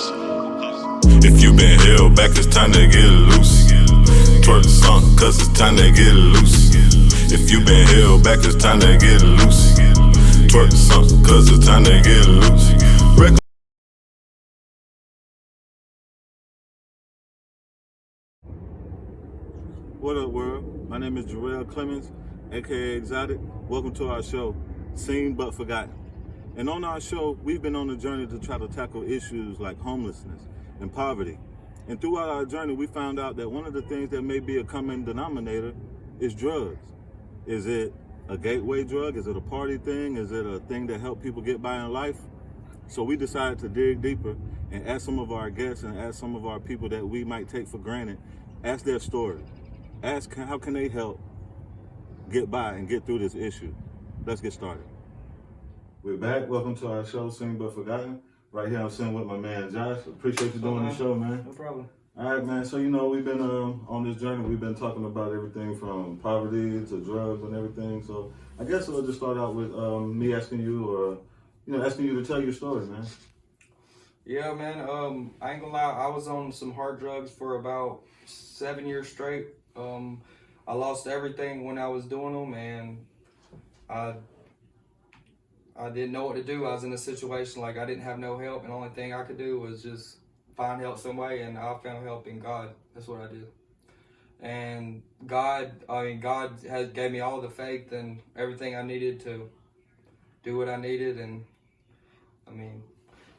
If you been held back, it's time to get loose. Twerk the song, cause it's time to get loose. If you been held back, it's time to get loose. Twerk the song, cause it's time to get loose. What up, world? My name is Jerrell Clemmons, aka Xotiik. Welcome to our show, Seen But Forgotten. And on our show, we've been on a journey to try to tackle issues like homelessness and poverty. And throughout our journey, we found out that one of the things that may be a common denominator is drugs. Is it a gateway drug? Is it a party thing? Is it a thing that helps people get by in life? So we decided to dig deeper and ask some of our guests and ask some of our people that we might take for granted, ask their story. Ask how can they help get by and get through this issue. Let's get started. We're back. Welcome to our show, Seen But Forgotten. Right here I'm sitting with my man Josh. Appreciate you doing the show, man. No problem. All right, man. So, we've been on this journey. We've been talking about everything from poverty to drugs and everything. So I guess we'll just start out with me asking you asking you to tell your story, man. Yeah, man. I ain't gonna lie. I was on some hard drugs for about 7 years straight. I lost everything when I was doing them, and I didn't know what to do. I was in a situation like I didn't have no help, and the only thing I could do was just find help some way, and I found help in God. That's what I did. And God gave me all the faith and everything I needed to do what I needed, and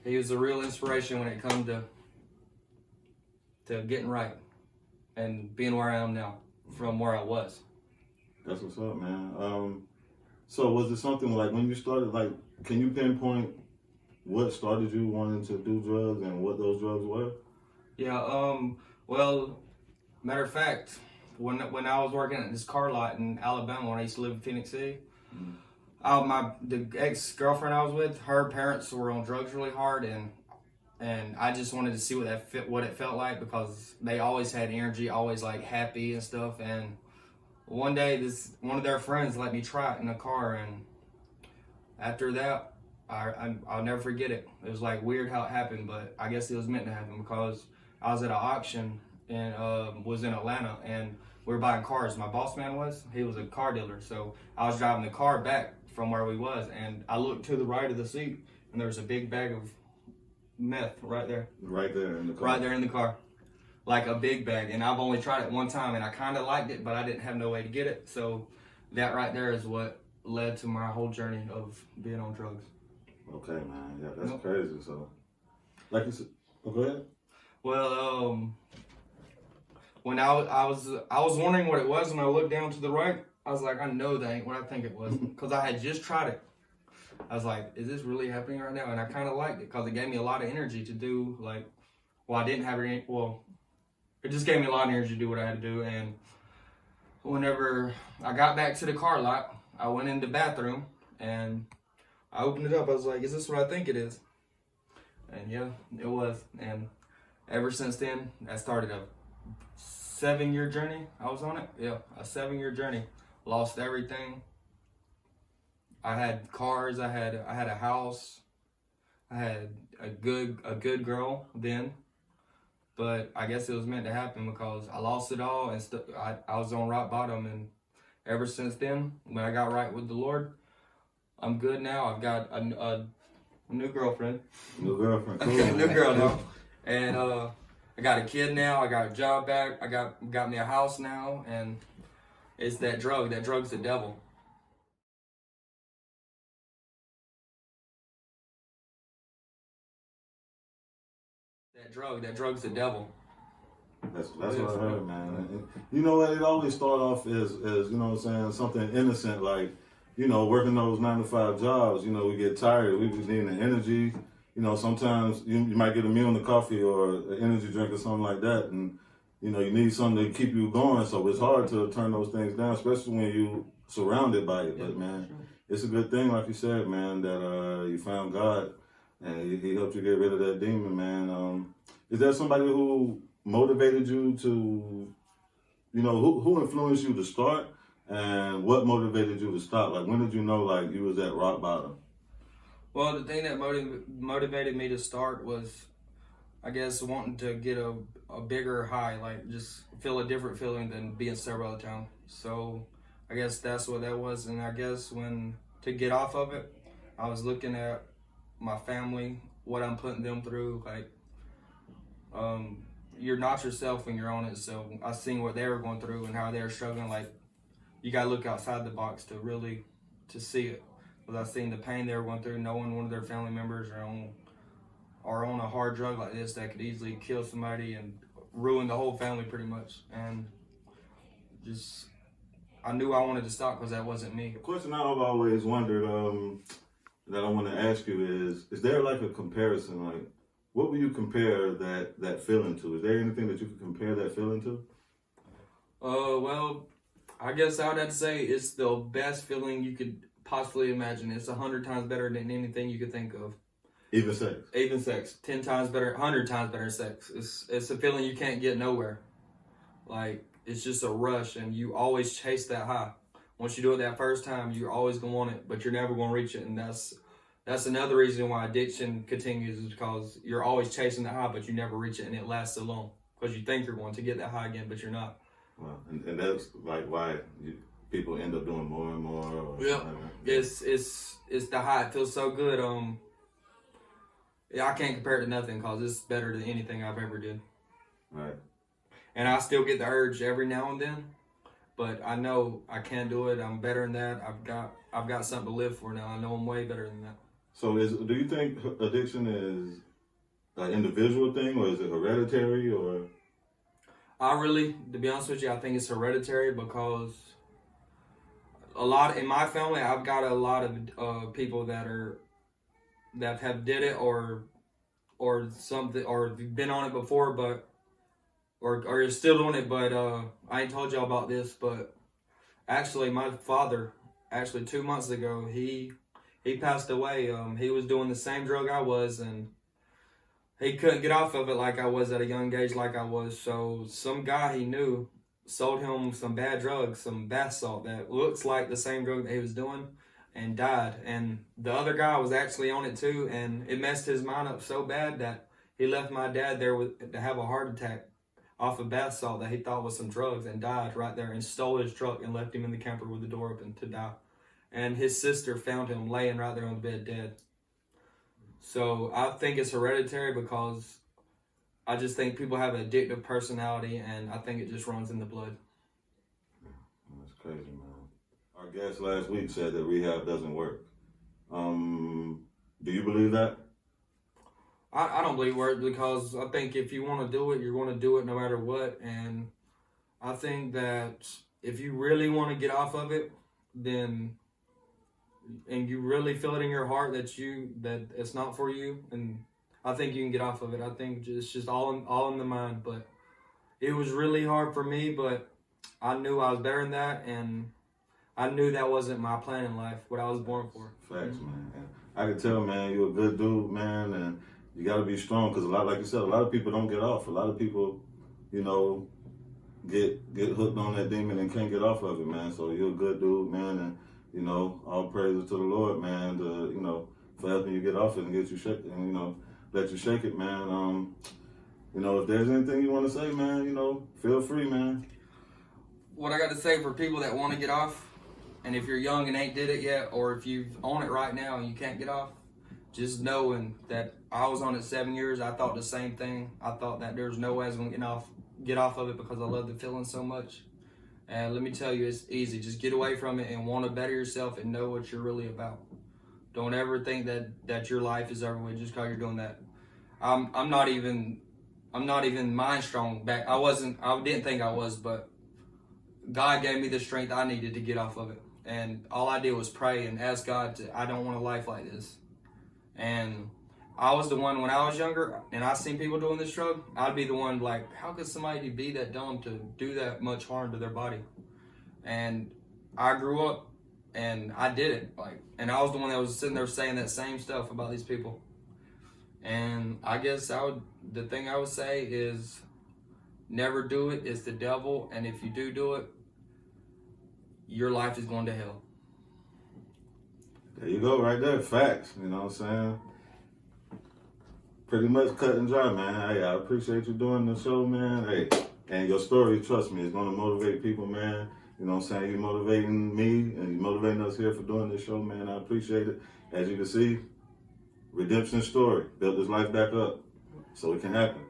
He was a real inspiration when it comes to getting right and being where I am now from where I was. That's what's up, man. So was it something like when you started, like, can you pinpoint what started you wanting to do drugs and what those drugs were? Yeah, well, matter of fact, when I was working at this car lot in Alabama when I used to live in Phoenix City, the ex-girlfriend I was with, her parents were on drugs really hard, and I just wanted to see what it felt like, because they always had energy, always like happy and stuff. And one day, one of their friends let me try it in a car, and after that, I'll never forget it. It was like weird how it happened, but I guess it was meant to happen, because I was at an auction and was in Atlanta, and we were buying cars. My boss man he was a car dealer, so I was driving the car back from where we was, and I looked to the right of the seat, and there was a big bag of meth right there. Right there in the car. Right there in the car. Like a big bag. And I've only tried it one time, and I kind of liked it, but I didn't have no way to get it. So that right there is what led to my whole journey of being on drugs. Okay, man. Yeah, that's crazy. So, like you said, go ahead. Well, when I was wondering what it was, when I looked down to the right, I was like, I know that ain't what I think it was, because I had just tried it. I was like, is this really happening right now? And I kind of liked it, because it gave me a lot of energy to do, it just gave me a lot of energy to do what I had to do. And whenever I got back to the car lot, I went in the bathroom, and I opened it up. I was like, is this what I think it is? And yeah, it was. And ever since then, I started a 7-year journey. I was on it. Yeah, a 7-year journey. Lost everything. I had cars. I had a house. I had a good girl then. But I guess it was meant to happen, because I lost it all, and I was on rock bottom. And ever since then, when I got right with the Lord, I'm good now. I've got a new girlfriend. New girlfriend. Cool. New girl now. And I got a kid now. I got a job back. I got me a house now. And it's that drug. That drug's the devil. That drug's the devil. That's what I heard, man. And you know what? It always start off as something innocent, like, working those 9-to-5 jobs. We get tired. We just need the energy. Sometimes you might get a meal and a coffee or an energy drink or something like that, and you need something to keep you going. So it's hard to turn those things down, especially when you surrounded by it. But man, it's a good thing, like you said, man, that you found God and He helped you get rid of that demon, man. Is there somebody who motivated you to, who influenced you to start, and what motivated you to stop? Like, when did you know, like, you was at rock bottom? Well, the thing that motivated me to start was I guess wanting to get a bigger high, like just feel a different feeling than being sober all the time. So I guess that's what that was. And I guess when to get off of it, I was looking at my family, what I'm putting them through. Like, you're not yourself when you're on it. So I seen what they were going through and how they were struggling. Like, you gotta look outside the box to really to see it. Because I seen the pain they were going through, knowing one of their family members are on a hard drug like this that could easily kill somebody and ruin the whole family pretty much. And just, I knew I wanted to stop because that wasn't me. The question I've always wondered that I want to ask you is there like a comparison? Like, what would you compare that feeling to? Is there anything that you could compare that feeling to? Well, I guess I would have to say it's the best feeling you could possibly imagine. It's 100 times better than anything you could think of. Even sex? Even sex. 10 times better, 100 times better than sex. It's a feeling you can't get nowhere. Like, it's just a rush, and you always chase that high. Once you do it that first time, you're always going to want it, but you're never going to reach it. And that's another reason why addiction continues, is because you're always chasing the high, but you never reach it, and it lasts so long. Because you think you're going to get that high again, but you're not. Wow. And that's like why people end up doing more and more. Or yeah. It's the high. It feels so good. Yeah, I can't compare it to nothing because it's better than anything I've ever did. Right. And I still get the urge every now and then, but I know I can do it. I'm better than that. I've got something to live for now. I know I'm way better than that. So do you think addiction is an individual thing, or is it hereditary, or? To be honest with you, I think it's hereditary because in my family, I've got a lot of people that have did it or something, or been on it before, but or you're still doing it. But I ain't told y'all about this, but actually my father, 2 months ago, he passed away. He was doing the same drug I was, and he couldn't get off of it like I was at a young age like I was. So some guy he knew sold him some bad drugs, some bath salt that looks like the same drug that he was doing, and died. And the other guy was actually on it too, and it messed his mind up so bad that he left my dad there to have a heart attack off of bath salt that he thought was some drugs, and died right there, and stole his truck and left him in the camper with the door open to die. And his sister found him laying right there on the bed dead. So I think it's hereditary because I just think people have an addictive personality, and I think it just runs in the blood. That's crazy, man. Our guest last week said that rehab doesn't work. Do you believe that? I don't believe it works because I think if you want to do it, you're going to do it no matter what. And I think that if you really want to get off of it, then, and you really feel it in your heart that it's not for you, and I think you can get off of it. I think it's just all in the mind. But it was really hard for me, but I knew I was better than that, and I knew that wasn't my plan in life, what I was born for. Facts, man. And I can tell, man, you're a good dude, man, and you got to be strong because like you said, a lot of people don't get off. A lot of people, get hooked on that demon and can't get off of it, man. So you're a good dude, man, and all praises to the Lord, man, for helping you get off it and get you shake and let you shake it, man. If there's anything you want to say, man, feel free, man. What I got to say for people that want to get off, and if you're young and ain't did it yet, or if you've on it right now and you can't get off, just knowing that I was on it 7 years, I thought the same thing. I thought that there was no way I was going to get off of it because I love the feeling so much. And let me tell you, it's easy. Just get away from it and want to better yourself and know what you're really about. Don't ever think that your life is over with just because you're doing that. I'm not even mind strong back. I didn't think I was, but God gave me the strength I needed to get off of it. And all I did was pray and ask God I don't want a life like this. And I was the one when I was younger and I seen people doing this drug, I'd be the one like, how could somebody be that dumb to do that much harm to their body? And I grew up and I did it. And I was the one that was sitting there saying that same stuff about these people. And I guess the thing I would say is never do it. It's the devil. And if you do it, your life is going to hell. There you go, right there. Facts. You know what I'm saying? pretty much cut and dry, man. Hey, I appreciate you doing the show, man. Hey, and your story, trust me, is gonna motivate people, man. You know what I'm saying? You're motivating me and you're motivating us here for doing this show, man. I appreciate it. As you can see, redemption story. Built his life back up so it can happen.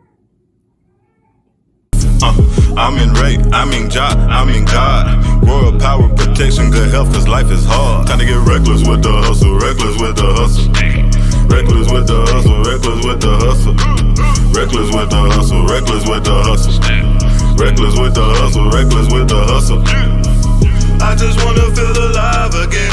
I'm in Ray, I'm in Jock, I'm in God. Royal power, protection, good health, cause life is hard. Time to get reckless with the hustle, reckless with the hustle. Reckless with the hustle, reckless with the hustle. Reckless with the hustle, reckless with the hustle. Reckless with the hustle, reckless with the hustle. I just wanna feel alive again.